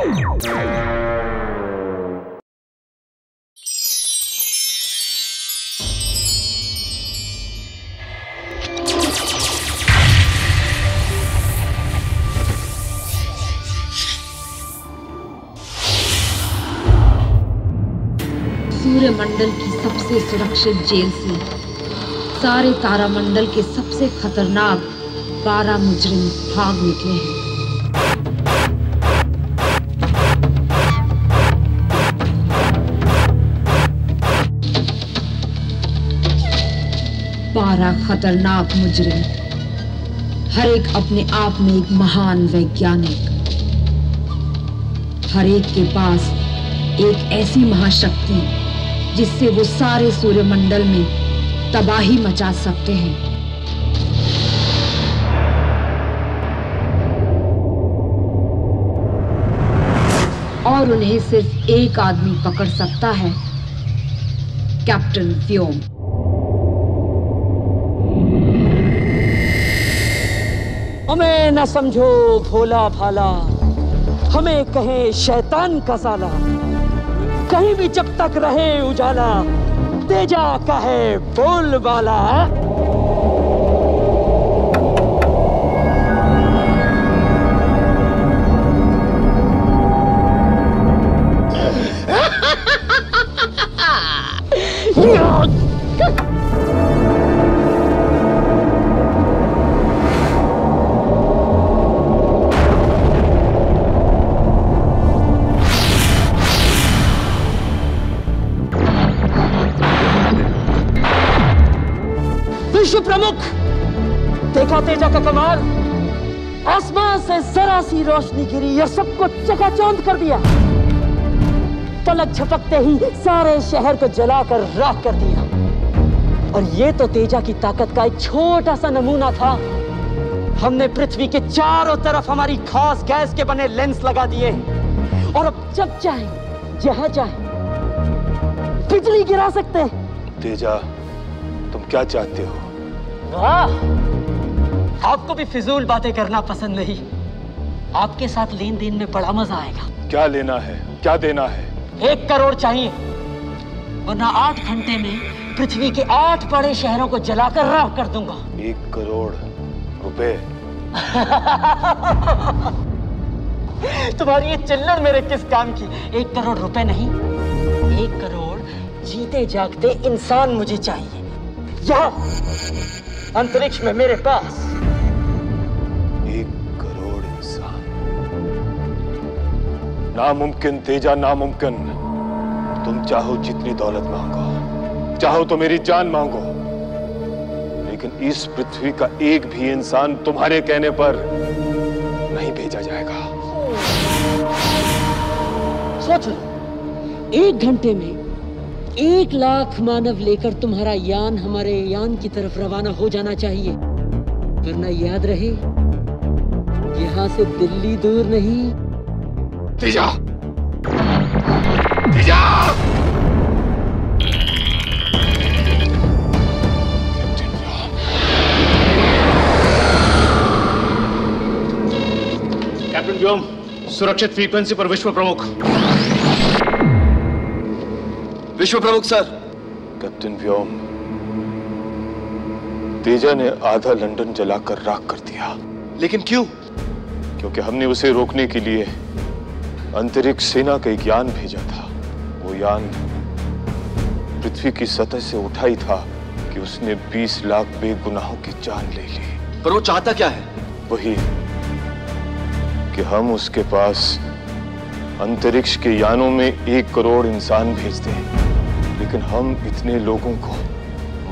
सूर्यमंडल की सबसे सुरक्षित जेल से सारे तारामंडल के सबसे खतरनाक 12 मुजरिम भाग निकले हैं। खतरनाक मुजरिम, हर एक अपने आप में एक महान वैज्ञानिक, हर एक के पास एक ऐसी महाशक्ति जिससे वो सारे सूर्यमंडल में तबाही मचा सकते हैं। और उन्हें सिर्फ एक आदमी पकड़ सकता है, कैप्टन व्योम। हमें न समझो भोला भाला, हमें कहे शैतान का साला, कहीं भी जब तक रहे उजाला, तेजा कहे बोल वाला। विश्व प्रमुख, देखा तेजा का कमाल। आसमान से जरा सी रोशनी गिरी और सबको चकाचौंध कर दिया। पलक झपकते ही सारे शहर को जलाकर राख कर दिया। और ये तो तेजा की ताकत का एक छोटा सा नमूना था। हमने पृथ्वी के चारों तरफ हमारी खास गैस के बने लेंस लगा दिए और अब जब चाहे जहां चाहे बिजली गिरा सकते हैं। तेजा, तुम क्या चाहते हो? वाह, आपको भी फिजूल बातें करना पसंद नहीं। आपके साथ लेन देन में बड़ा मजा आएगा। क्या लेना है, क्या देना है? 1 करोड़ चाहिए, वरना 8 घंटे में पृथ्वी के 8 बड़े शहरों को जलाकर राख कर दूंगा। 1 करोड़ रुपए? तुम्हारी ये चिल्लड़ मेरे किस काम की? 1 करोड़ रुपए नहीं, 1 करोड़ जीते जागते इंसान मुझे चाहिए। यहाँ अंतरिक्ष में मेरे पास 1 करोड़ इंसान? नामुमकिन तेजा, नामुमकिन। तुम चाहो जितनी दौलत मांगो, चाहो तो मेरी जान मांगो, लेकिन इस पृथ्वी का एक भी इंसान तुम्हारे कहने पर नहीं भेजा जाएगा। सोच लो, 1 घंटे में 1 लाख मानव लेकर तुम्हारा यान हमारे यान की तरफ रवाना हो जाना चाहिए। वरना याद रहे, यहां से दिल्ली दूर नहीं। तेजा! तेजा! कैप्टन व्योम, सुरक्षित फ्रीक्वेंसी पर विश्व प्रमुख। विश्व प्रमुख सर। कैप्टन व्योम, तेजा ने आधा लंदन जलाकर राख कर दिया। लेकिन क्यों? क्योंकि हमने उसे रोकने के लिए अंतरिक्ष सेना का एक यान भेजा था। वो यान पृथ्वी की सतह से उठा ही था कि उसने 20 लाख बेगुनाहों की जान ले ली। पर वो चाहता क्या है? वही कि हम उसके पास अंतरिक्ष के यानों में 1 करोड़ इंसान भेज दें। लेकिन हम इतने लोगों को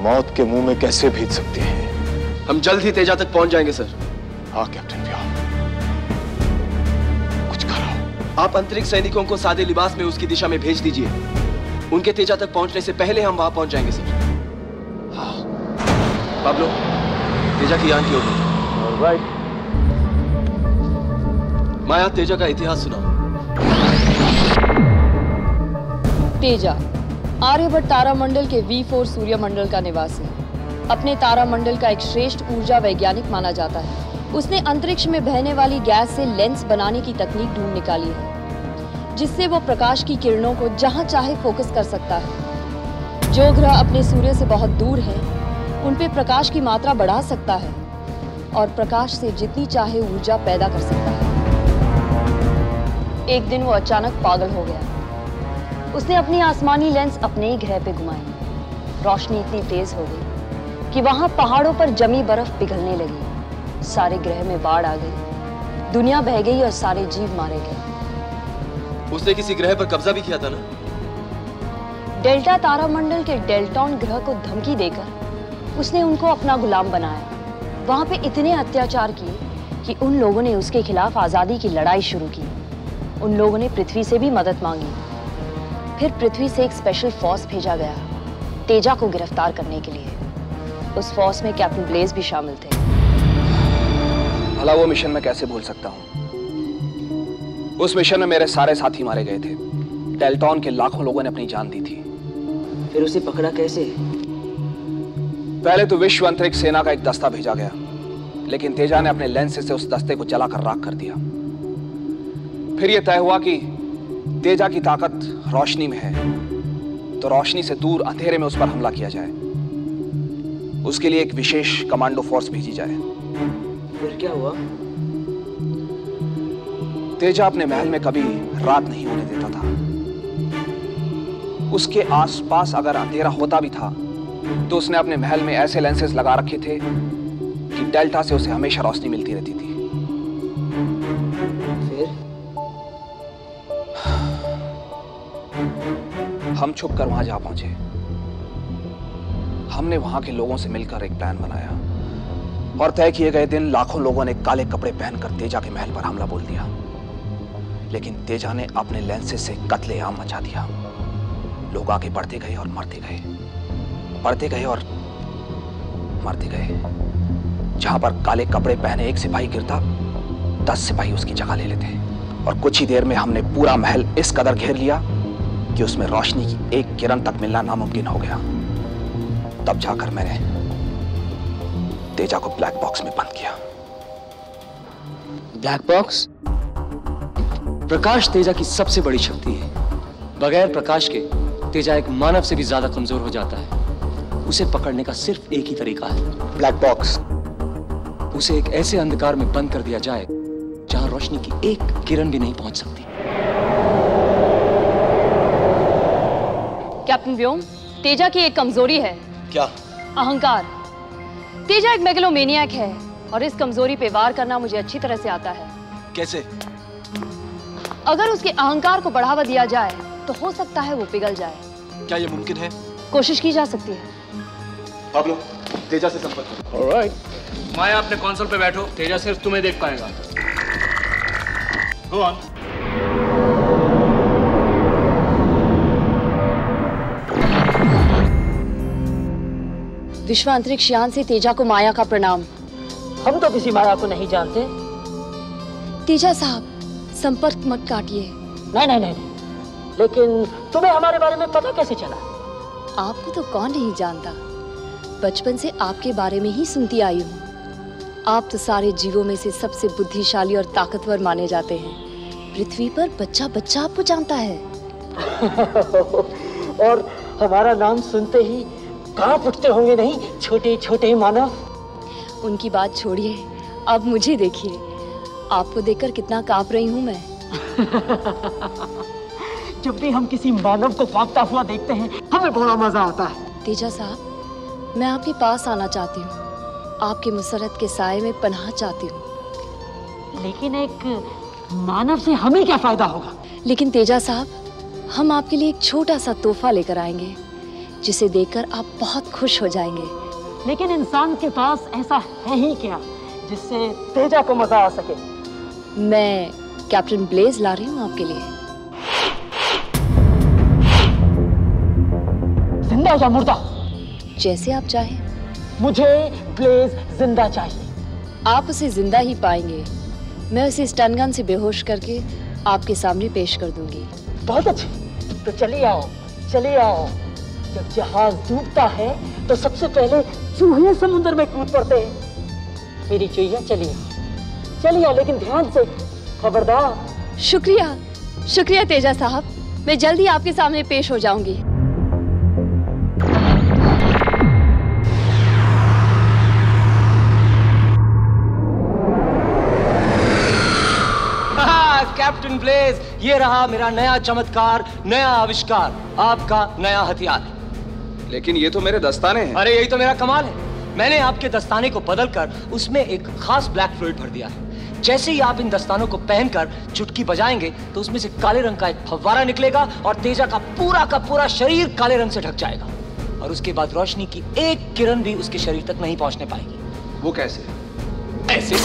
मौत के मुंह में कैसे भेज सकते हैं? हम जल्द ही तेजा तक पहुंच जाएंगे सर। हाँ कैप्टन व्योम, कुछ करो। आप अंतरिक्ष सैनिकों को सादे लिबास में उसकी दिशा में भेज दीजिए। उनके तेजा तक पहुंचने से पहले हम वहां पहुंच जाएंगे सर। हाँ पाब्लो, तेजा की यान की ओर। ऑलराइट। माया, तेजा का इतिहास सुनाओ। तेजा आर्यभट्ट तारामंडल के V4 सूर्यमंडल का निवासी, अपने तारामंडल का एक श्रेष्ठ ऊर्जा वैज्ञानिक माना जाता है। उसने अंतरिक्ष में बहने वाली गैस से लेंस बनाने की तकनीक ढूंढ निकाली है। जिससे वो प्रकाश की किरणों को जहां चाहे फोकस कर सकता है। जो ग्रह अपने सूर्य से बहुत दूर है, उन पे प्रकाश की मात्रा बढ़ा सकता है और प्रकाश से जितनी चाहे ऊर्जा पैदा कर सकता है। एक दिन वो अचानक पागल हो गया। उसने अपनी आसमानी लेंस अपने ही ग्रह पे घुमाई। रोशनी इतनी तेज हो गई कि वहां पहाड़ों पर जमी बर्फ पिघलने लगी। सारे ग्रह में बाढ़ आ गई, दुनिया बह गई और सारे जीव मारे गए। उसने किसी ग्रह पर कब्जा भी किया था ना? डेल्टा तारामंडल के डेल्टॉन ग्रह को धमकी देकर उसने उनको अपना गुलाम बनाया। वहां पे इतने अत्याचार किए कि उन लोगों ने उसके खिलाफ आजादी की लड़ाई शुरू की। उन लोगों ने पृथ्वी से भी मदद मांगी। फिर पृथ्वी से एक स्पेशल फोर्स भेजा गया तेजा को गिरफ्तार करने के लिए। उस फोर्स में कैप्टन ब्लेज भी शामिल थे। भला वो मिशन मैं कैसे भूल सकता हूँ? उस मिशन में मेरे सारे साथी मारे गए थे। डेल्टॉन के लाखों लोगों ने अपनी जान दी थी। फिर उसे पकड़ा कैसे? पहले तो विश्व अंतरिक्ष सेना का एक दस्ता भेजा गया, लेकिन तेजा ने अपने लेंस से उस दस्ते को जलाकर राख कर दिया। फिर यह तय हुआ कि तेजा की ताकत रोशनी में है, तो रोशनी से दूर अंधेरे में उस पर हमला किया जाए। उसके लिए एक विशेष कमांडो फोर्स भेजी जाए। फिर क्या हुआ? तेजा अपने महल में कभी रात नहीं होने देता था। उसके आसपास अगर अंधेरा होता भी था तो उसने अपने महल में ऐसे लेंसेज लगा रखे थे कि डेल्टा से उसे हमेशा रोशनी मिलती रहती थी। फिर? हम छुपकर वहां जा पहुंचे। हमने वहां के लोगों से मिलकर एक प्लान बनाया और तय किए गए दिन लाखों लोगों ने काले कपड़े पहनकर तेजा के महल पर हमला बोल दिया। लेकिन तेजा ने अपने लेंसेज से कत्लेआम मचा दिया। लोग आगे बढ़ते गए और मरते गए, बढ़ते गए और मरते गए। जहां पर काले कपड़े पहने एक सिपाही गिरता, 10 सिपाही उसकी जगह ले लेते। और कुछ ही देर में हमने पूरा महल इस कदर घेर लिया कि उसमें रोशनी की एक किरण तक मिलना नामुमकिन हो गया। तब जाकर मैंने तेजा को ब्लैक बॉक्स में बंद किया। Black box? प्रकाश तेजा की सबसे बड़ी शक्ति है। बगैर प्रकाश के तेजा एक मानव से भी ज्यादा कमजोर हो जाता है। उसे पकड़ने का सिर्फ एक ही तरीका है, ब्लैक बॉक्स। उसे एक ऐसे अंधकार में बंद कर दिया जाए जहां रोशनी की एक किरण भी नहीं पहुंच सकती। कैप्टन व्योम, तेजा की एक कमजोरी है। क्या? अहंकार। तेजा एक मेगलोमेनियक है और इस कमजोरी पे वार करना मुझे अच्छी तरह से आता है। कैसे? अगर उसके अहंकार को बढ़ावा दिया जाए तो हो सकता है वो पिघल जाए। क्या यह मुमकिन है? कोशिश की जा सकती है। पाब्लो, तेजा से संपर्क करो। ऑलराइट। माया अपने कंसोल पे बैठो, तेजा सिर्फ तुम्हें देख पाएगा। Go on. विश्व अंतरिक्ष यान से तेजा को माया का प्रणाम। हम तो किसी माया को नहीं जानते। तेजा साहब, संपर्क मत काटिए। नहीं, लेकिन तुम्हें हमारे बारे में पता कैसे चला? आपको तो कौन नहीं जानता, बचपन से आपके बारे में ही सुनती आई हूँ। आप तो सारे जीवों में से सबसे बुद्धिशाली और ताकतवर माने जाते हैं। पृथ्वी पर बच्चा बच्चा आपको जानता है। और हमारा नाम सुनते ही कांप उठते होंगे नहीं छोटे छोटे मानव? उनकी बात छोड़िए, अब मुझे देखिए। आपको देखकर कितना कांप रही हूँ मैं। जब भी हम किसी मानव को कांपता हुआ देखते हैं, हमें बड़ा मजा आता है। तेजा साहब, मैं आपके पास आना चाहती हूँ। आपके मुसरत के साए में पनाह चाहती हूँ। लेकिन एक मानव से हमें क्या फायदा होगा? लेकिन तेजा साहब, हम आपके लिए एक छोटा सा तोहफा लेकर आएंगे जिसे देखकर आप बहुत खुश हो जाएंगे। लेकिन इंसान के पास ऐसा है ही क्या जिससे तेजा को मजा आ सके? मैं कैप्टन ब्लेज ला रही हूँ आपके लिए। जिंदा या मुर्दा? जैसे आप चाहें। मुझे ब्लेज जिंदा चाहिए। आप उसे जिंदा ही पाएंगे। मैं उसे स्टन गन से बेहोश करके आपके सामने पेश कर दूंगी। बहुत अच्छे, तो चलिए आओ, चलिए आओ। जब जहाज डूबता है तो सबसे पहले चूहे समुद्र में कूद पड़ते हैं। मेरी चुईया, चलिए चलिए, लेकिन ध्यान से, खबरदार। शुक्रिया, शुक्रिया तेजा साहब, मैं जल्दी आपके सामने पेश हो जाऊंगी। कैप्टन ब्लेज, ये रहा मेरा नया चमत्कार, नया आविष्कार, आपका नया हथियार। लेकिन ये तो मेरे दस्ताने हैं। अरे यही तो मेरा कमाल है, मैंने आपके दस्ताने को बदलकर उसमें एक खास ब्लैक फ्लूइड भर दिया है। जैसे ही आप इन दस्तानों को पहनकर चुटकी बजाएंगे तो उसमें से काले रंग का एक फव्वारा निकलेगा और तेजा का पूरा शरीर काले रंग से ढक जाएगा और उसके बाद रोशनी की एक किरण भी उसके शरीर तक नहीं पहुंचने पाएगी। वो कैसे? ऐसे।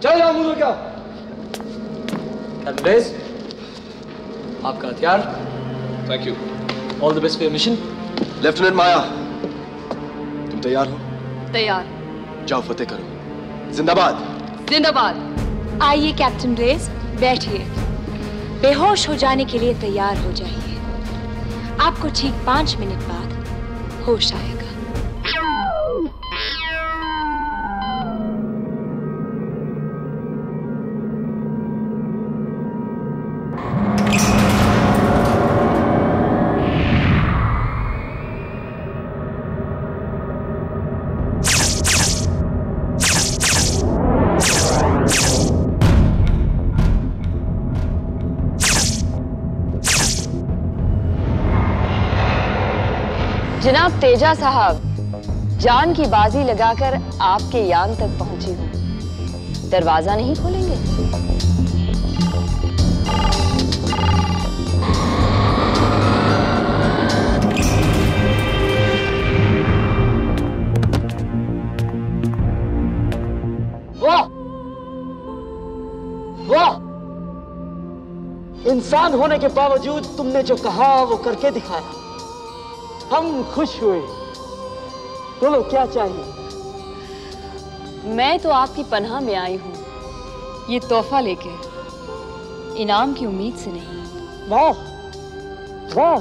चल जाओ मुझे क्या? आपका हथियार। Thank you. All the best for your mission. Lieutenant Maya, तुम तैयार हो? तैयार। जाओ फतेह करो। जिंदाबाद। जिंदाबाद। आइए कैप्टन ब्लेज, बैठिए। बेहोश हो जाने के लिए तैयार हो जाइए। आपको ठीक 5 मिनट बाद होश आएगा। जनाब तेजा साहब, जान की बाजी लगाकर आपके यान तक पहुंची हूँ। दरवाजा नहीं खोलेंगे? वाह वाह, इंसान होने के बावजूद तुमने जो कहा वो करके दिखाया। हम खुश हुए। बोलो क्या चाहिए? मैं तो आपकी पनाह में आई हूँ, ये तोहफा लेके, इनाम की उम्मीद से नहीं। वाह वाह,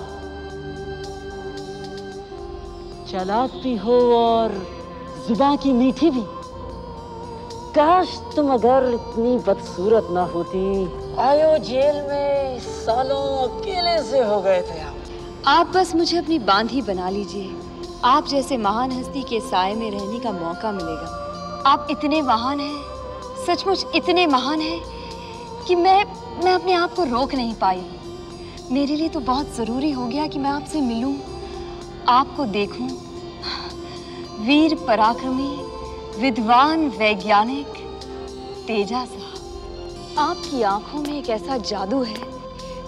चालाक भी हो और जुबान की मीठी भी। काश तुम अगर इतनी बदसूरत ना होती। आयो जेल में सालों अकेले से हो गए थे आप बस मुझे अपनी बांधी बना लीजिए। आप जैसे महान हस्ती के साए में रहने का मौका मिलेगा। आप इतने महान हैं, सचमुच इतने महान हैं कि मैं अपने आप को रोक नहीं पाई। मेरे लिए तो बहुत ज़रूरी हो गया कि मैं आपसे मिलूं, आपको देखूं। वीर पराक्रमी, विद्वान वैज्ञानिक तेजा साहब, आपकी आंखों में एक ऐसा जादू है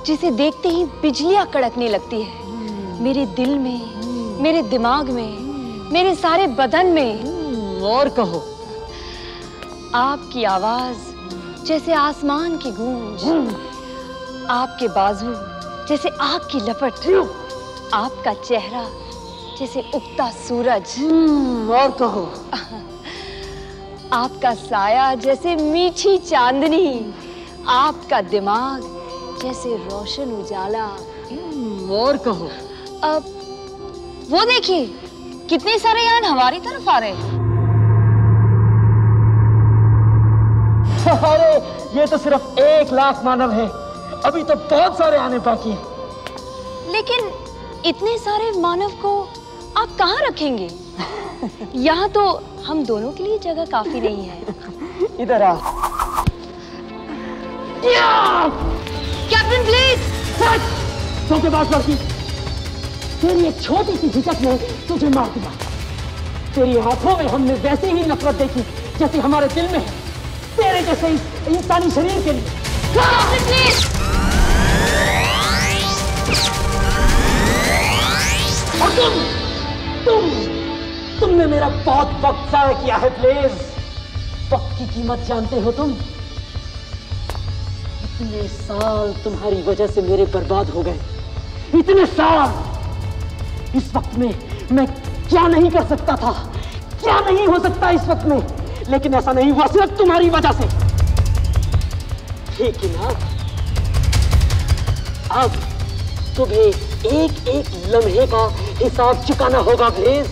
जिसे देखते ही बिजलियां कड़कने लगती है। मेरे दिल में, मेरे दिमाग में, मेरे सारे बदन में। और कहो। आपकी आवाज जैसे आसमान की गूंज, आपके बाजू जैसे आग की लपट, आपका चेहरा जैसे उगता सूरज। और कहो। आपका साया जैसे मीठी चांदनी, आपका दिमाग जैसे रोशन उजाला। और कहो। अब वो देखिए, कितने सारे यान हमारी तरफ आ रहे हैं। अरे ये तो सिर्फ 1 लाख मानव है, अभी तो बहुत सारे आने बाकी हैं। लेकिन इतने सारे मानव को आप कहाँ रखेंगे? यहाँ तो हम दोनों के लिए जगह काफी नहीं है। इधर आ। Captain please. धोखेबाज लड़की, तेरी एक छोटी सी झिझक ने तुझे मार दिया। तेरी आंखों में हमने वैसे ही नफरत देखी जैसे हमारे दिल में है, तेरे जैसे इंसानी शरीर के लिए। और तुमने मेरा बहुत वक्त जाया किया है प्लीज। वक्त की कीमत जानते हो तुम? इतने साल तुम्हारी वजह से मेरे बर्बाद हो गए, इतने साल। इस वक्त में मैं क्या नहीं कर सकता था, क्या नहीं हो सकता इस वक्त में, लेकिन ऐसा नहीं हुआ सिर्फ तुम्हारी वजह से। लेकिन अब तुम्हें एक एक लम्हे का हिसाब चुकाना होगा ब्लेज।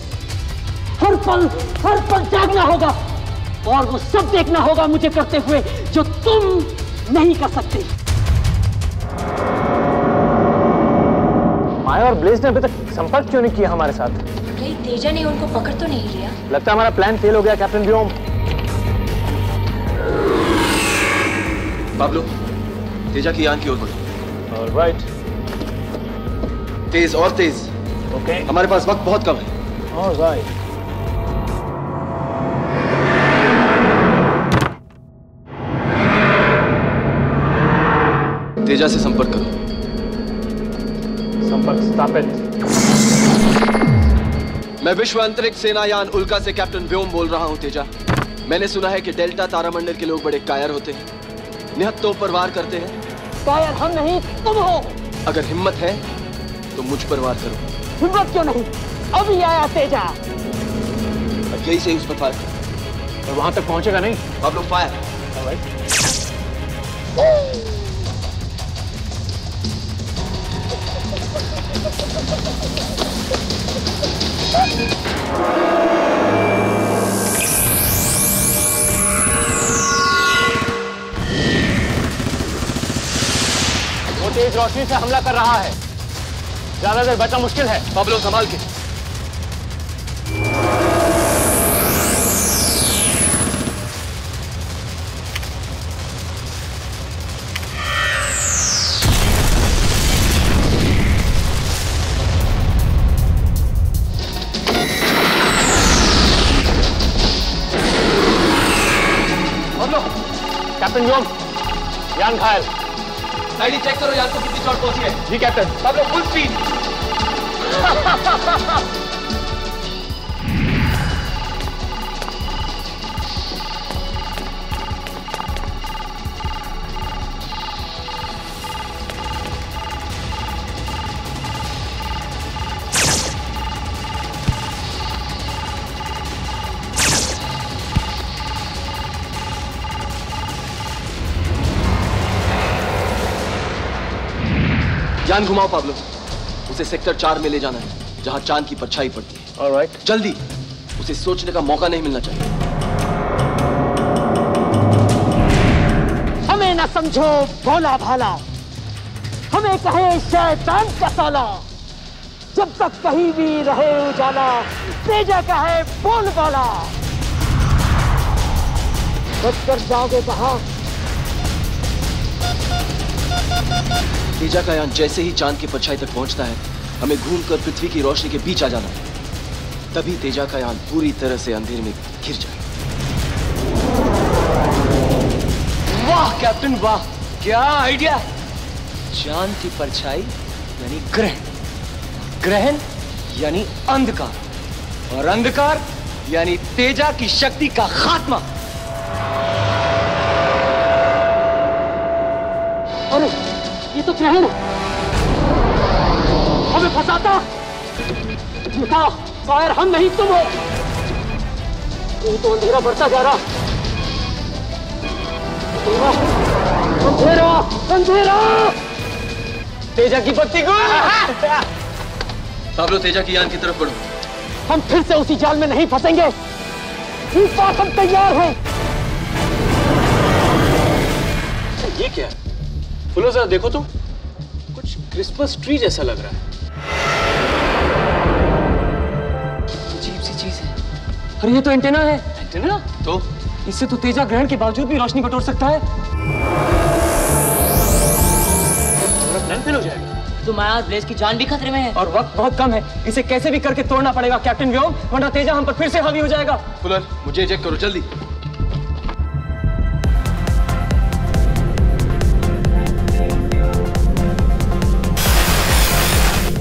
हर पल जागना होगा और वो सब देखना होगा मुझे करते हुए जो तुम नहीं कर सकते। माया और ब्लेज ने अभी तक संपर्क क्यों नहीं किया हमारे साथ? कहीं तेजा ने उनको पकड़ तो नहीं लिया? लगता है हमारा प्लान फेल हो गया कैप्टन व्योम। पाब्लो, तेजा की यान की ओर बढ़ो। ऑलराइट। तेज और तेज। ओके। हमारे पास वक्त बहुत कम है। ऑलराइट। तेजा से संपर्क करो। संपर्क स्थापित। मैं विश्व अंतरिक्ष सेनायान उल्का से कैप्टन व्योम बोल रहा हूं। तेजा, मैंने सुना है कि डेल्टा तारामंडल के लोग बड़े कायर होते हैं, निहत्तों पर वार करते हैं। कायर हम नहीं, तुम हो। अगर हिम्मत है तो मुझ पर वार करो। हिम्मत क्यों नहीं, अभी आया तेजा। यही से उस पर फायर करो। और वहां तक पहुंचेगा नहीं? आप लोग फायर। वो तेज रोशनी से हमला कर रहा है, ज्यादा देर बचना मुश्किल है। पाब्लो संभाल के। कैप्टन व्योम, यान घायल। आईडी चेक करो, यान को कितनी चोट पहुंची है। जी कैप्टन। Pablo full speed. यान घुमाओ पाब्लो, उसे सेक्टर 4 में ले जाना है जहां चांद की परछाई पड़ती है। ऑलराइट। जल्दी, उसे सोचने का मौका नहीं मिलना चाहिए। हमें न समझो भोला भाला, हमें कहे शैतान का साला। जब तक कहीं भी रहे उजाला, तेजा का है बोलबाला। बच कर जाओगे कहां? तेजा का यान जैसे ही चांद की परछाई तक पहुंचता है, हमें घूमकर पृथ्वी की रोशनी के बीच आ जाना है। तभी तेजा का यान पूरी तरह से अंधेरे में घिर जाए। वाह कैप्टन वाह, क्या आइडिया। चांद की परछाई यानी ग्रहण, ग्रहण यानी अंधकार, और अंधकार यानी तेजा की शक्ति का खात्मा। अरे ये तो ग्रहण है, हमें फंसाता। झूठा कायर हम नहीं, तुम हो। ये तो अंधेरा बढ़ता जा रहा। अंधेरा अंधेरा। तेजा की बत्ती को। पाब्लो, तेजा की यान की तरफ बढ़ो। हम फिर से उसी जाल में नहीं फंसेंगे, इस बार हम तैयार हैं। ये क्या है? फुलो जरा देखो तो, कुछ क्रिसमस ट्री जैसा लग रहा है। अजीब सी चीज है। अरे ये तो एंटेना है। एंटेना? तो इससे तो तेजा ग्रहण के बावजूद भी रोशनी बटोर सकता है। प्लान फेल हो जाएगा तो माया ब्लेज की जान भी खतरे में है। और वक्त बहुत कम है, इसे कैसे भी करके तोड़ना पड़ेगा कैप्टन व्योम, वरना तेजा हम पर फिर से हावी हो जाएगा। फुलर, मुझे चेक करो जल्दी।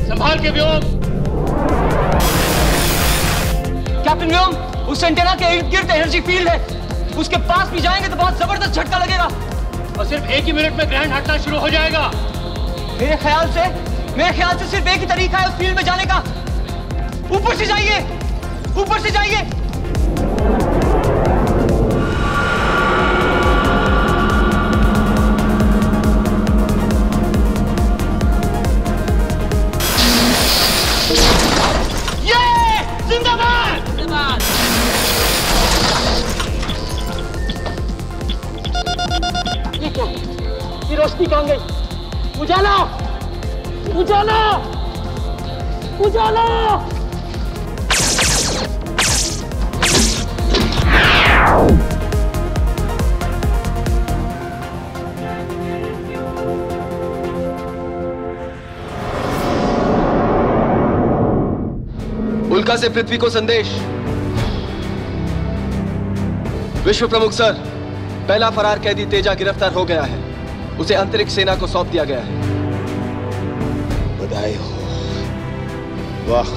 संभाल के व्योम। कैप्टन व्योम, उस एंटेना के इर्द गिर्द एनर्जी फील्ड है, उसके पास भी जाएंगे तो बहुत जबरदस्त झटका लगेगा और सिर्फ 1 ही मिनट में ग्रहण हटना शुरू हो जाएगा। मेरे ख्याल से सिर्फ एक ही तरीका है उस फील्ड में जाने का। ऊपर से जाइए, ऊपर से जाइए। जाएंगे। उजाला, उजाला, उजाला। उल्का से पृथ्वी को संदेश। विश्व प्रमुख सर, पहला फरार कैदी तेजा गिरफ्तार हो गया है। उसे अंतरिक्ष सेना को सौंप दिया गया है। बधाई हो। वाह,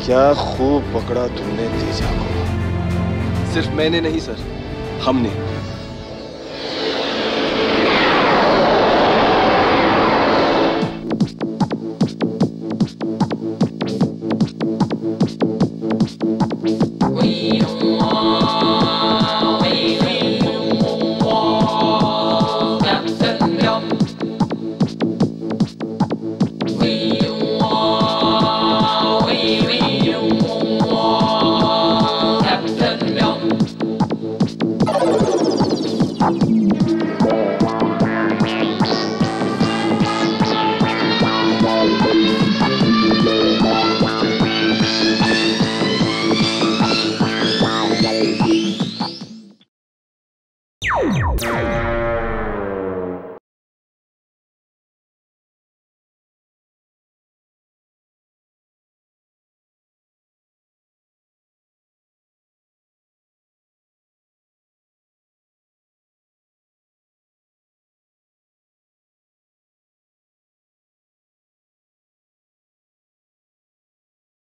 क्या खूब पकड़ा तुमने तेजा को। सिर्फ मैंने नहीं सर, हमने।